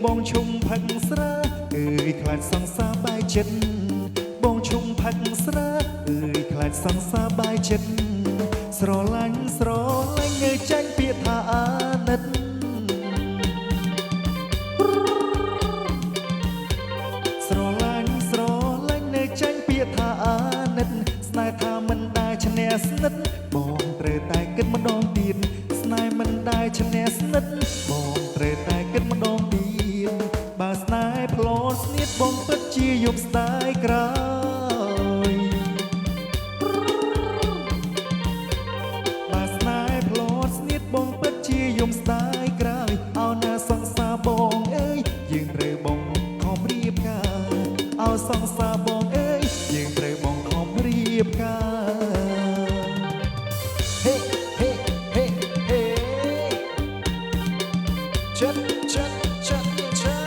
បងឈុំផឹកស្រាអើយខ្លាចសង្សារបាយចិត្តបងឈុំផឹកស្រាអើយខ្លាចសង្សារបាយចិត្តស្រឡាញ់នៅចាញ់ពាក្យថាអាណិតស្រឡាញ់នៅចាញ់ពាក្យថាអាណិតស្នេហ៍ថាមិនដែលឈ្នះស្និទ្ធបងត្រូវតែគិតម្ដងទៀតស្នេហ៍មិនដែលឈ្នះស្និទ្ធបងត្រូវតែគិតម្ដងទៀតបើស្នេហ៍ផ្លោស្នៀតបងពិតជាយប់ស្ដាយក្រោយបើស្នេហ៍ផ្លោស្នៀតបងពិតជាយប់ស្ដាយក្រោយអោណាសង្សារបងអើយយើងត្រូវបងខំរៀបការអោសង្សារបងអើយយើងត្រូវបងខំរៀបការហេហេហេហេចិត្ត